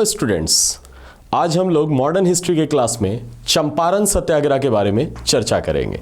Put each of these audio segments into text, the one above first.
Hello students, आज हम लोग मॉडर्न हिस्ट्री के क्लास में चंपारण सत्याग्रह के बारे में चर्चा करेंगे।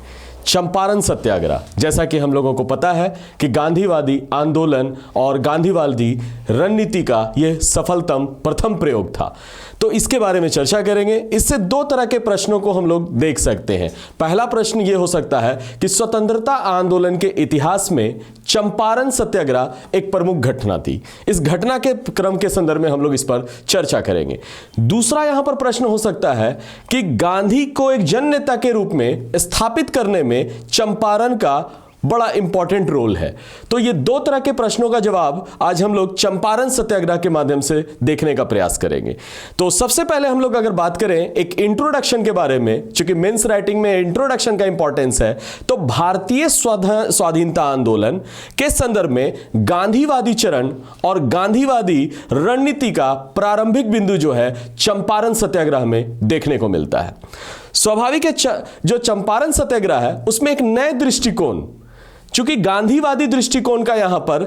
चंपारण सत्याग्रह, जैसा कि हम लोगों को पता है कि गांधीवादी आंदोलन और गांधीवादी रणनीति का यह सफलतम प्रथम प्रयोग था। तो इसके बारे में चर्चा करेंगे। इससे दो तरह के प्रश्नों को हम लोग देख सकते हैं। पहला प्रश्न यह हो सकता है कि स्वतंत्रता आंदोलन के इतिहास में चंपारण सत्याग्रह एक प्रमुख घटना थी। इस घटना के क्रम के संदर्भ में हम लोग इस पर चर्चा करेंगे। दूसरा यहां पर प्रश्न हो सकता है कि गांधी को एक जन नेता के रूप में स्थापित करने में चंपारण का बड़ा इंपॉर्टेंट रोल है। तो ये दो तरह के प्रश्नों का जवाब आज हम लोग चंपारण सत्याग्रह के माध्यम से देखने का प्रयास करेंगे। तो सबसे पहले हम लोग अगर बात करें एक इंट्रोडक्शन के बारे में, चूंकि मेंस राइटिंग में इंट्रोडक्शन का इंपॉर्टेंस है, तो भारतीय स्वाधीनता आंदोलन के संदर्भ में गांधीवादी चरण और गांधीवादी रणनीति का प्रारंभिक बिंदु जो है चंपारण सत्याग्रह में देखने को मिलता है। स्वाभाविक है जो चंपारण सत्याग्रह है उसमें एक नए दृष्टिकोण, चूंकि गांधीवादी दृष्टिकोण का यहां पर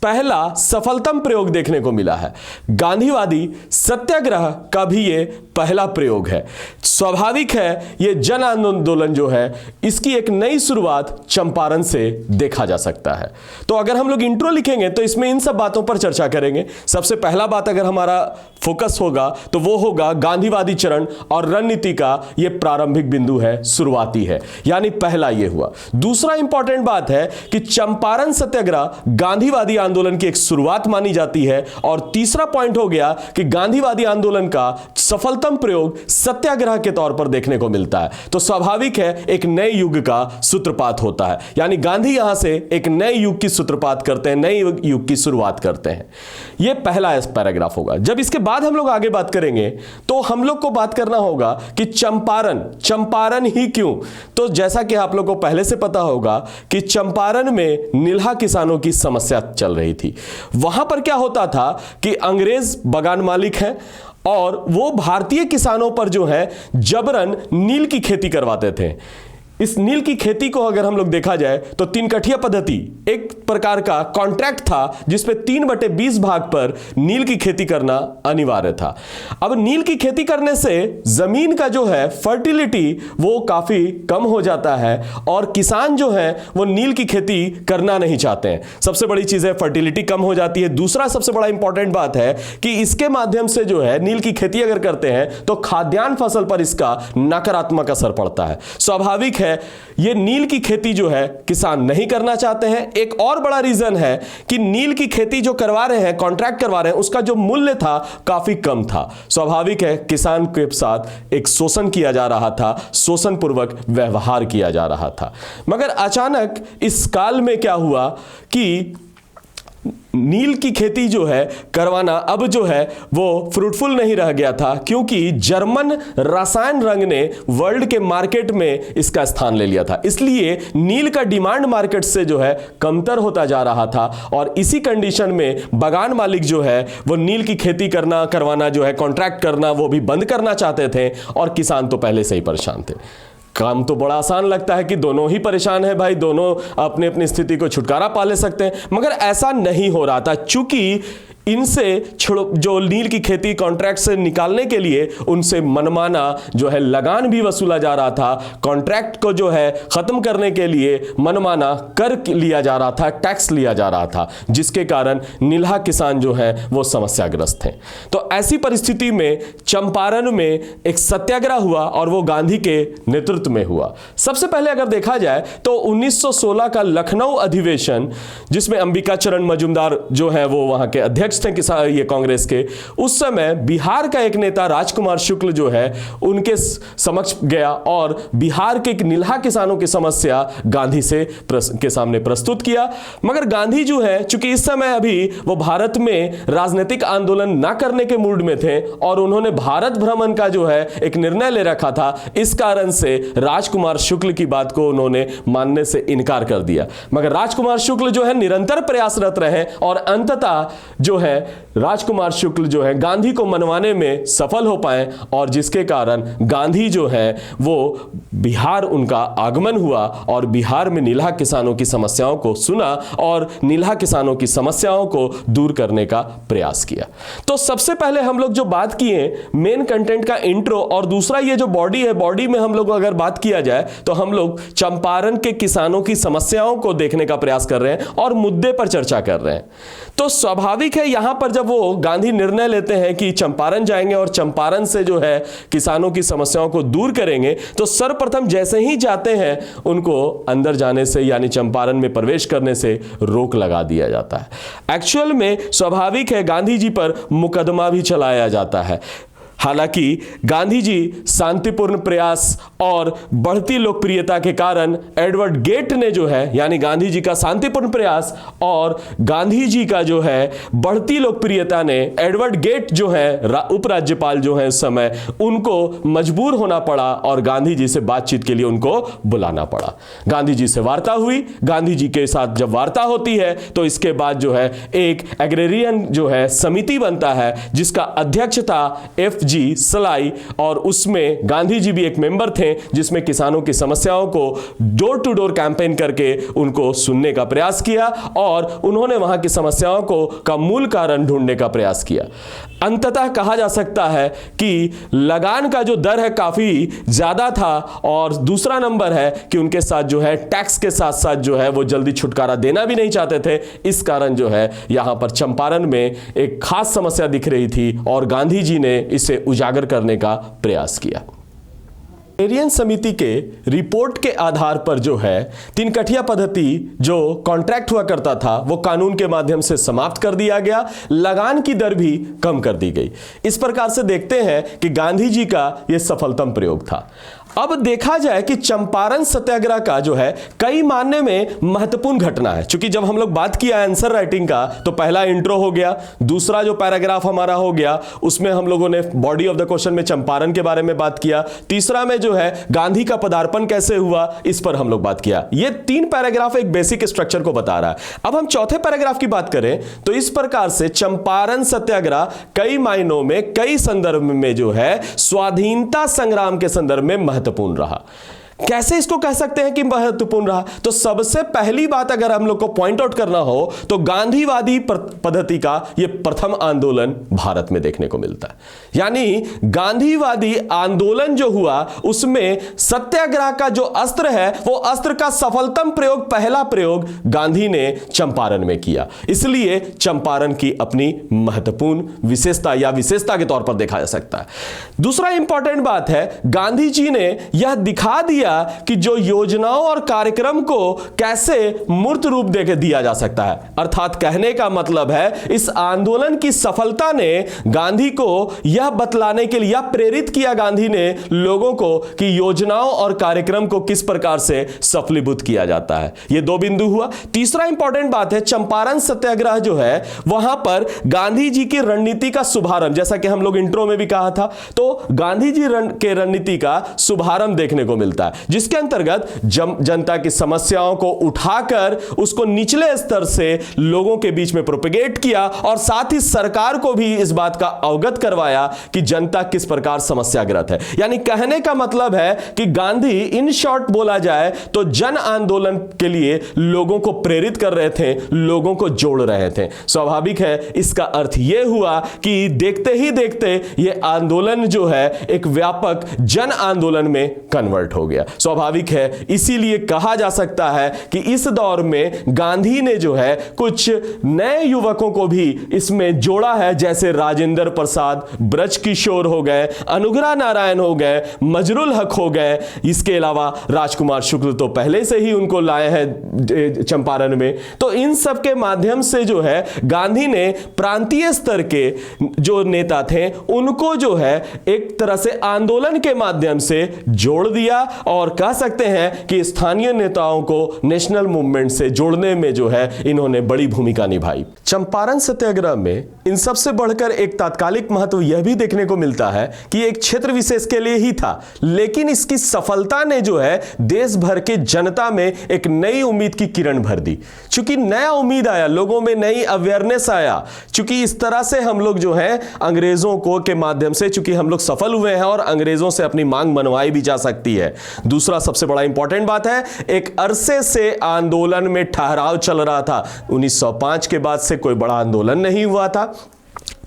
पहला सफलतम प्रयोग देखने को मिला है। गांधीवादी सत्याग्रह का भी ये पहला प्रयोग है। स्वाभाविक है ये जन आंदोलन जो है इसकी एक नई शुरुआत चंपारण से देखा जा सकता है। तो अगर हम लोग इंट्रो लिखेंगे तो इसमें इन सब बातों पर चर्चा करेंगे। सबसे पहला बात अगर हमारा फोकस होगा तो वो होगा गांधीवादी चरण और रणनीति का ये प्रारंभिक बिंदु है, शुरुआती है, यानी पहला ये हुआ। दूसरा इंपॉर्टेंट बात है कि चंपारण सत्याग्रह गांधीवादी आंदोलन की एक शुरुआत मानी जाती है। और तीसरा पॉइंट हो गया कि गांधीवादी आंदोलन का सफलतम प्रयोग सत्याग्रह के तौर पर देखने को मिलता है। तो स्वाभाविक है एक नए युग का सूत्रपात होता है, यानी गांधी यहां से एक नए युग की सूत्रपात करते हैं, नए युग की शुरुआत करते हैं। यह पहला पैराग्राफ होगा। जब इसके बाद हम लोग आगे बात करेंगे तो हम लोग को बात करना होगा कि चंपारण ही क्यों। तो जैसा कि आप लोग को पहले से पता होगा कि चंपारण में नीलहा किसानों की समस्या चल रही थी। वहां पर क्या होता था कि अंग्रेज बगान मालिक हैं और वो भारतीय किसानों पर जो है जबरन नील की खेती करवाते थे। इस नील की खेती को अगर हम लोग देखा जाए तो 3 कठिया पद्धति एक प्रकार का कॉन्ट्रैक्ट था जिसपे 3/20 भाग पर नील की खेती करना अनिवार्य था। अब नील की खेती करने से जमीन का जो है फर्टिलिटी वो काफी कम हो जाता है और किसान जो है वो नील की खेती करना नहीं चाहते हैं। सबसे बड़ी चीज है फर्टिलिटी कम हो जाती है। दूसरा सबसे बड़ा इंपॉर्टेंट बात है कि इसके माध्यम से जो है नील की खेती अगर करते हैं तो खाद्यान्न फसल पर इसका नकारात्मक असर पड़ता है। स्वाभाविक है ये नील की खेती जो है किसान नहीं करना चाहते हैं। एक और बड़ा रीजन है कि नील की खेती जो करवा रहे हैं, कॉन्ट्रैक्ट करवा रहे हैं, उसका जो मूल्य था काफी कम था। स्वाभाविक है किसान के साथ एक शोषण किया जा रहा था, शोषण पूर्वक व्यवहार किया जा रहा था। मगर अचानक इस काल में क्या हुआ कि नील की खेती जो है करवाना अब जो है वो फ्रूटफुल नहीं रह गया था, क्योंकि जर्मन रसायन रंग ने वर्ल्ड के मार्केट में इसका स्थान ले लिया था। इसलिए नील का डिमांड मार्केट से जो है कमतर होता जा रहा था और इसी कंडीशन में बगान मालिक जो है वो नील की खेती करवाना जो है कॉन्ट्रैक्ट करना वो भी बंद करना चाहते थे और किसान तो पहले से ही परेशान थे। काम तो बड़ा आसान लगता है कि दोनों ही परेशान है भाई, दोनों अपनी अपनी स्थिति को छुटकारा पा ले सकते हैं, मगर ऐसा नहीं हो रहा था। चूंकि इनसे जो नील की खेती कॉन्ट्रैक्ट से निकालने के लिए उनसे मनमाना जो है लगान भी वसूला जा रहा था। कॉन्ट्रैक्ट को जो है खत्म करने के लिए मनमाना कर लिया जा रहा था, टैक्स लिया जा रहा था, जिसके कारण नीलहा किसान जो है वो समस्याग्रस्त हैं। तो ऐसी परिस्थिति में चंपारण में एक सत्याग्रह हुआ और वो गांधी के नेतृत्व में हुआ। सबसे पहले अगर देखा जाए तो 1916 का लखनऊ अधिवेशन, जिसमें अंबिका चरण मजूमदार जो है वो वहां के अध्यक्ष थे ये कांग्रेस के, उस समय बिहार का एक नेता राजकुमार शुक्ल जो है उनके समक्ष गया और बिहार के नीलहा किसानों की समस्या गांधी के सामने प्रस्तुत किया। मगर गांधी जो है चूंकि इस समय अभी वो भारत में राजनीतिक आंदोलन ना करने के मूड में थे और उन्होंने भारत भ्रमण का जो है एक निर्णय ले रखा था, इस कारण से राजकुमार शुक्ल की बात को उन्होंने मानने से इनकार कर दिया। मगर राजकुमार शुक्ल जो है निरंतर प्रयासरत रहे और अंततः जो है है राजकुमार शुक्ल जो है गांधी को मनवाने में सफल हो पाए और जिसके कारण गांधी जो है वो बिहार उनका आगमन हुआ और बिहार में नीला किसानों की समस्याओं को सुना और नीला किसानों की समस्याओं को दूर करने का प्रयास किया। तो सबसे पहले हम लोग जो बात किए मेन कंटेंट का इंट्रो, और दूसरा ये जो बॉडी है, बॉडी में हम लोग अगर बात किया जाए तो हम लोग चंपारण के किसानों की समस्याओं को देखने का प्रयास कर रहे हैं और मुद्दे पर चर्चा कर रहे हैं। तो स्वाभाविक है यहां पर जब वो गांधी निर्णय लेते हैं कि चंपारण जाएंगे और चंपारण से जो है किसानों की समस्याओं को दूर करेंगे, तो सर्वप्रथम जैसे ही जाते हैं उनको अंदर जाने से यानी चंपारण में प्रवेश करने से रोक लगा दिया जाता है। एक्चुअल में स्वाभाविक है गांधी जी पर मुकदमा भी चलाया जाता है। हालांकि गांधी जी शांतिपूर्ण प्रयास और बढ़ती लोकप्रियता के कारण एडवर्ड गेट ने जो है यानी गांधी जी का शांतिपूर्ण प्रयास और गांधी जी का जो है बढ़ती लोकप्रियता ने एडवर्ड गेट जो है उपराज्यपाल जो है उस समय, उनको मजबूर होना पड़ा और गांधी जी से बातचीत के लिए उनको बुलाना पड़ा। गांधी जी से वार्ता हुई। गांधी जी के साथ जब वार्ता होती है तो इसके बाद जो है एक एग्रेरियन जो है समिति बनता है जिसका अध्यक्ष था एफ जी सलाई, और उसमें गांधी जी भी एक मेंबर थे जिसमें किसानों की समस्याओं को डोर टू डोर कैंपेन करके उनको सुनने का प्रयास किया और उन्होंने वहां की समस्याओं का मूल कारण ढूंढने का प्रयास किया। अंततः कहा जा सकता है कि लगान का जो दर है काफी ज्यादा था और दूसरा नंबर है कि उनके साथ जो है टैक्स के साथ साथ जो है वो जल्दी छुटकारा देना भी नहीं चाहते थे। इस कारण जो है यहां पर चंपारण में एक खास समस्या दिख रही थी और गांधी जी ने इसे उजागर करने का प्रयास किया। एग्रेरियन समिति के रिपोर्ट के आधार पर जो है तीनकठिया पद्धति जो कॉन्ट्रैक्ट हुआ करता था वो कानून के माध्यम से समाप्त कर दिया गया। लगान की दर भी कम कर दी गई। इस प्रकार से देखते हैं कि गांधी जी का यह सफलतम प्रयोग था। अब देखा जाए कि चंपारण सत्याग्रह का जो है कई मायने में महत्वपूर्ण घटना है। क्योंकि जब हम लोग बात किया आंसर राइटिंग का तो पहला इंट्रो हो गया, दूसरा जो पैराग्राफ हमारा हो गया उसमें हम लोगों ने बॉडी ऑफ द क्वेश्चन में चंपारण के बारे में बात किया, तीसरा में जो है गांधी का पदार्पण कैसे हुआ इस पर हम लोग बात किया। ये 3 पैराग्राफ एक बेसिक स्ट्रक्चर को बता रहा है। अब हम चौथे पैराग्राफ की बात करें तो इस प्रकार से चंपारण सत्याग्रह कई मायनों में कई संदर्भ में जो है स्वाधीनता संग्राम के संदर्भ में महत्वपूर्ण रहा। कैसे इसको कह सकते हैं कि महत्वपूर्ण रहा? तो सबसे पहली बात अगर हम लोग को पॉइंट आउट करना हो तो गांधीवादी पद्धति का यह प्रथम आंदोलन भारत में देखने को मिलता है। यानी गांधीवादी आंदोलन जो हुआ उसमें सत्याग्रह का जो अस्त्र है वो अस्त्र का सफलतम प्रयोग, पहला प्रयोग गांधी ने चंपारण में किया। इसलिए चंपारण की अपनी महत्वपूर्ण विशेषता या विशेषता के तौर पर देखा जा सकता है। दूसरा इंपॉर्टेंट बात है गांधी जी ने यह दिखा दिया कि जो योजनाओं और कार्यक्रम को कैसे मूर्त रूप देके दिया जा सकता है। अर्थात कहने का मतलब है इस आंदोलन की सफलता ने गांधी को यह बतलाने के लिए प्रेरित किया गांधी ने लोगों को कि योजनाओं और कार्यक्रम को किस प्रकार से सफलीभूत किया जाता है। यह 2 बिंदु हुआ। तीसरा इंपॉर्टेंट बात है चंपारण सत्याग्रह जो है वहां पर गांधी जी की रणनीति का शुभारंभ, जैसा कि हम लोग इंट्रो में भी कहा था, तो गांधी जी के रणनीति का शुभारंभ देखने को मिलता है जिसके अंतर्गत जनता की समस्याओं को उठाकर उसको निचले स्तर से लोगों के बीच में प्रोपेगेट किया और साथ ही सरकार को भी इस बात का अवगत करवाया कि जनता किस प्रकार समस्याग्रस्त है। यानी कहने का मतलब है कि गांधी इन शॉर्ट बोला जाए तो जन आंदोलन के लिए लोगों को प्रेरित कर रहे थे, लोगों को जोड़ रहे थे। स्वाभाविक है इसका अर्थ यह हुआ कि देखते ही देखते यह आंदोलन जो है एक व्यापक जन आंदोलन में कन्वर्ट हो गया। स्वाभाविक है इसीलिए कहा जा सकता है कि इस दौर में गांधी ने जो है कुछ नए युवकों को भी इसमें जोड़ा है, जैसे राजेंद्र प्रसाद, ब्रज किशोर हो गए, अनुग्रह नारायण हो गए, मजरुल हक हो गए। इसके अलावा राजकुमार शुक्ल तो पहले से ही उनको लाए हैं चंपारण में। तो इन सब के माध्यम से जो है गांधी ने प्रांतीय स्तर के जो नेता थे उनको जो है एक तरह से आंदोलन के माध्यम से जोड़ दिया और कह सकते हैं कि स्थानीय नेताओं को नेशनल मूवमेंट से जोड़ने में जो है इन्होंने बड़ी भूमिका निभाई। चंपारण सत्याग्रह में इन सबसे बढ़कर एक तात्कालिक महत्व यह भी देखने को मिलता है कि एक क्षेत्र विशेष के लिए ही था, लेकिन इसकी सफलता ने जो है देश भर के जनता में एक नई उम्मीद की किरण भर दी। चूंकि नया उम्मीद आया, लोगों में नई अवेयरनेस आया, चूंकि इस तरह से हम लोग जो है अंग्रेजों को के माध्यम से चूंकि हम लोग सफल हुए हैं और अंग्रेजों से अपनी मांग मनवाई भी जा सकती है। दूसरा सबसे बड़ा इंपॉर्टेंट बात है, एक अरसे से आंदोलन में ठहराव चल रहा था। 1905 के बाद से कोई बड़ा आंदोलन नहीं हुआ था।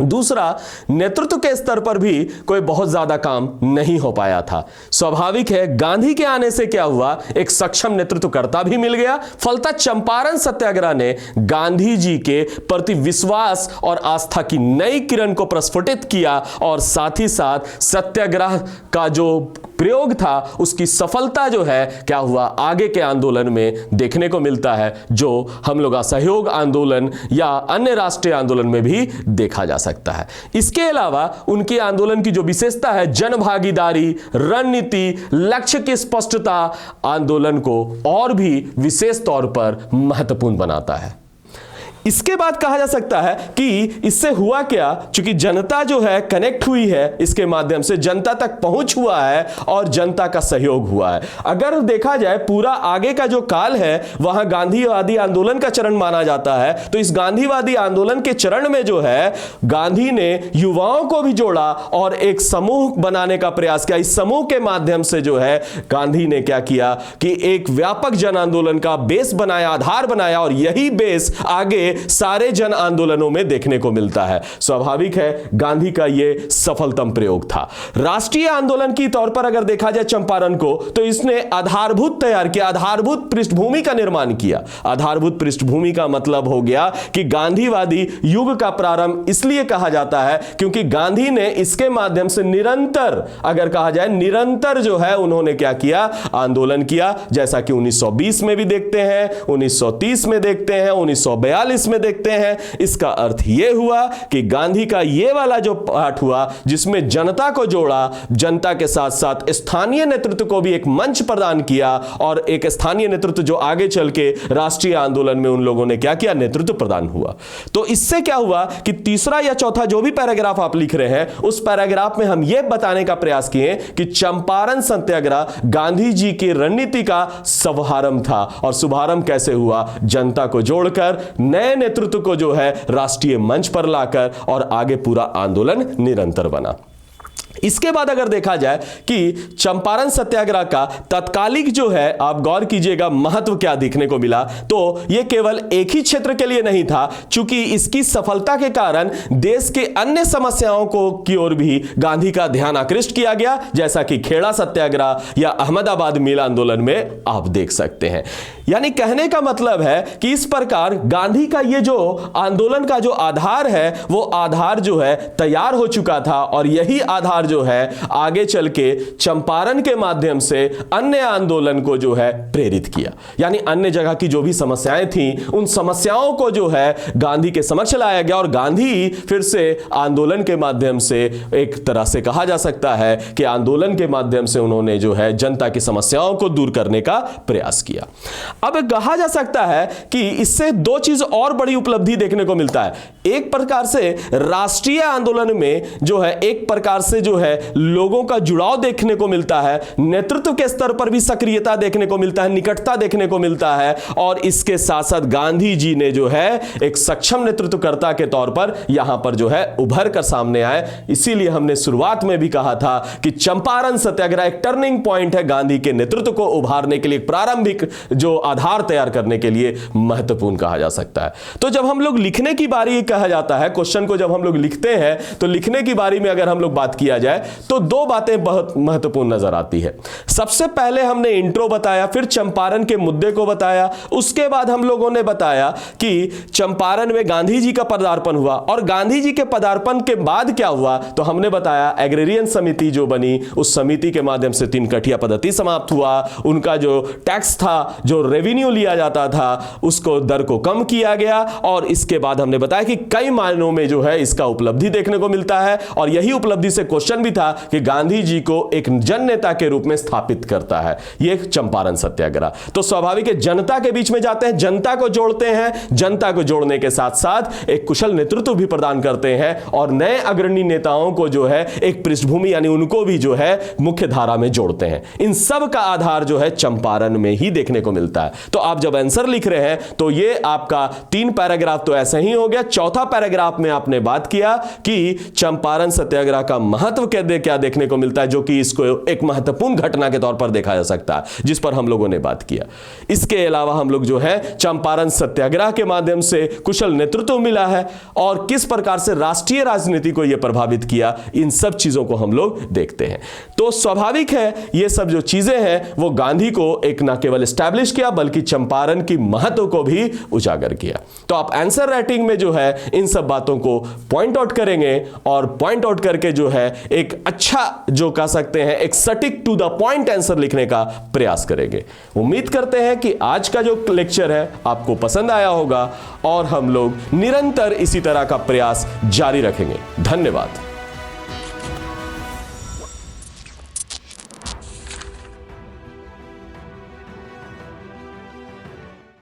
दूसरा, नेतृत्व के स्तर पर भी कोई बहुत ज्यादा काम नहीं हो पाया था। स्वाभाविक है, गांधी के आने से क्या हुआ, एक सक्षम नेतृत्वकर्ता भी मिल गया। फलतः चंपारण सत्याग्रह ने गांधी जी के प्रति विश्वास और आस्था की नई किरण को प्रस्फुटित किया और साथ ही साथ सत्याग्रह का जो प्रयोग था उसकी सफलता जो है क्या हुआ आगे के आंदोलन में देखने को मिलता है, जो हम लोग असहयोग आंदोलन या अन्य राष्ट्रीय आंदोलन में भी देखा जा सकता है। इसके अलावा उनके आंदोलन की जो विशेषता है, जन भागीदारी, रणनीति, लक्ष्य की स्पष्टता आंदोलन को और भी विशेष तौर पर महत्वपूर्ण बनाता है। इसके बाद कहा जा सकता है कि इससे हुआ क्या, चूंकि जनता जो है कनेक्ट हुई है, इसके माध्यम से जनता तक पहुंच हुआ है और जनता का सहयोग हुआ है। अगर देखा जाए पूरा आगे का जो काल है वहां गांधीवादी आंदोलन का चरण माना जाता है, तो इस गांधीवादी आंदोलन के चरण में जो है गांधी ने युवाओं को भी जोड़ा और एक समूह बनाने का प्रयास किया। इस समूह के माध्यम से जो है गांधी ने क्या किया कि एक व्यापक जन आंदोलन का बेस बनाया, आधार बनाया, और यही बेस आगे सारे जन आंदोलनों में देखने को मिलता है। स्वाभाविक है, गांधी का यह सफलतम प्रयोग था। राष्ट्रीय आंदोलन की तौर पर अगर देखा जाए चंपारण को, तो इसने आधारभूत तैयार किया, आधारभूत पृष्ठभूमि का निर्माण किया। आधारभूत पृष्ठभूमि का मतलब हो गया कि गांधीवादी युग का प्रारंभ इसलिए कहा जाता है क्योंकि गांधी ने इसके माध्यम से निरंतर, अगर कहा जाए निरंतर जो है उन्होंने क्या किया, आंदोलन किया। जैसा कि 1920 में भी देखते हैं, 1930 में देखते हैं, 1942 में देखते हैं। इसका अर्थ यह हुआ कि गांधी का यह वाला जो पाठ हुआ जिसमें जनता को जोड़ा, जनता के साथ साथ स्थानीय नेतृत्व को भी एक मंच प्रदान किया, और एक स्थानीय नेतृत्व जो आगे चल के राष्ट्रीय आंदोलन में उन लोगों ने क्या किया, नेतृत्व प्रदान हुआ। तो इससे क्या हुआ कि तीसरा या चौथा जो भी पैराग्राफ आप लिख रहे हैं, उस पैराग्राफ में हम यह बताने का प्रयास किए कि चंपारण सत्याग्रह गांधी जी की रणनीति का शुभारंभ था। और शुभारंभ कैसे हुआ, जनता को जोड़कर, नए नेतृत्व को जो है राष्ट्रीय मंच पर लाकर, और आगे पूरा आंदोलन निरंतर बना। इसके बाद अगर देखा जाए कि चंपारण सत्याग्रह का तत्कालिक जो है, आप गौर कीजिएगा महत्व क्या देखने को मिला, तो यह केवल एक ही क्षेत्र के लिए नहीं था, चूंकि इसकी सफलता के कारण देश के अन्य समस्याओं को की ओर भी गांधी का ध्यान आकृष्ट किया गया, जैसा कि खेड़ा सत्याग्रह या अहमदाबाद मिल आंदोलन में आप देख सकते हैं। यानी कहने का मतलब है कि इस प्रकार गांधी का यह जो आंदोलन का जो आधार है, वो आधार जो है तैयार हो चुका था, और यही आधार जो है आगे चल के चंपारण के माध्यम से अन्य आंदोलन को जो है प्रेरित किया। यानी अन्य जगह की जो भी समस्याएं थी, उन समस्याओं को जो है गांधी के समक्ष लाया गया, और गांधी फिर से आंदोलन के माध्यम से, एक तरह से कहा जा सकता है कि आंदोलन के माध्यम से उन्होंने जो है जनता की समस्याओं को दूर करने का प्रयास किया। अब कहा जा सकता है कि इससे दो चीज और बड़ी उपलब्धि देखने को मिलता है। एक प्रकार से राष्ट्रीय आंदोलन में जो है एक प्रकार से जो है लोगों का जुड़ाव देखने को मिलता है, नेतृत्व के स्तर पर भी सक्रियता देखने को मिलता है, निकटता देखने को मिलता है, और इसके साथ साथ गांधी जी ने जो है एक सक्षम नेतृत्वकर्ता के तौर पर यहां पर जो है उभर कर सामने आए। इसीलिए हमने शुरुआत में भी कहा था कि चंपारण सत्याग्रह एक टर्निंग पॉइंट है, गांधी के नेतृत्व को उभारने के लिए, प्रारंभिक जो आधार तैयार करने के लिए महत्वपूर्ण कहा जा सकता है। तो जब हम लोग लिखने की बारी कहा जाता है, क्वेश्चन को जब हम लोग लिखते हैं, तो लिखने की बारी में अगर हम लोग बात किया जाए तो दो बातें बहुत महत्वपूर्ण नजर आती है। सबसे पहले हमने इंट्रो बताया, फिर चंपारण के मुद्दे को बताया, उसके बाद हम लोगों ने बताया कि चंपारण में गांधी जी का पदार्पण हुआ, और गांधी जी के पदार्पण के बाद क्या हुआ, तो हमने बताया एग्रेरियन समिति जो बनी, उस समिति के माध्यम से 3 कठिया पद्धति समाप्त हुआ। उनका जो टैक्स था, जो रेवेन्यू लिया जाता था, उसको दर को कम किया गया, और इसके बाद हमने बताया कि कई मायनों में जो है इसका उपलब्धि देखने को मिलता है, और यही उपलब्धि से क्वेश्चन मिशन भी था कि गांधी जी को एक जन नेता के रूप में स्थापित करता है ये चंपारण सत्याग्रह। तो स्वाभाविक है जनता के बीच में जाते हैं, जनता को जोड़ते हैं, जनता को जोड़ने के साथ साथ एक कुशल नेतृत्व भी प्रदान करते हैं और नए अग्रणी नेताओं को जो है एक पृष्ठभूमि यानी उनको भी जो है मुख्य धारा में जोड़ते हैं। इन सब का आधार जो है चंपारण में ही देखने को मिलता है। तो आप जब आंसर लिख रहे हैं तो ये आपका 3 पैराग्राफ तो ऐसे ही हो गया। चौथा पैराग्राफ में आपने बात किया कि चंपारण सत्याग्रह का महत्व क्या देखने को मिलता है, जो कि इसको एक महत्वपूर्ण घटना के तौर पर देखा जा सकता है, जिस पर हम लोगों ने बात किया। इसके अलावा हम लोग जो है चंपारण सत्याग्रह के माध्यम से कुशल नेतृत्व मिला है और किस प्रकार से राष्ट्रीय राजनीति को यह प्रभावित किया, इन सब चीजों को हम लोग देखते हैं। तो स्वाभाविक है ये सब जो चीजें हैं वो गांधी को एक न केवल एस्टैब्लिश किया बल्कि चंपारण की महत्व को भी उजागर किया। तो आप आंसर राइटिंग में जो है इन सब बातों को पॉइंट आउट करेंगे और पॉइंट आउट करके जो है एक अच्छा जो कह सकते हैं एक सटीक टू द पॉइंट आंसर लिखने का प्रयास करेंगे। उम्मीद करते हैं कि आज का जो लेक्चर है आपको पसंद आया होगा और हम लोग निरंतर इसी तरह का प्रयास जारी रखेंगे। धन्यवाद।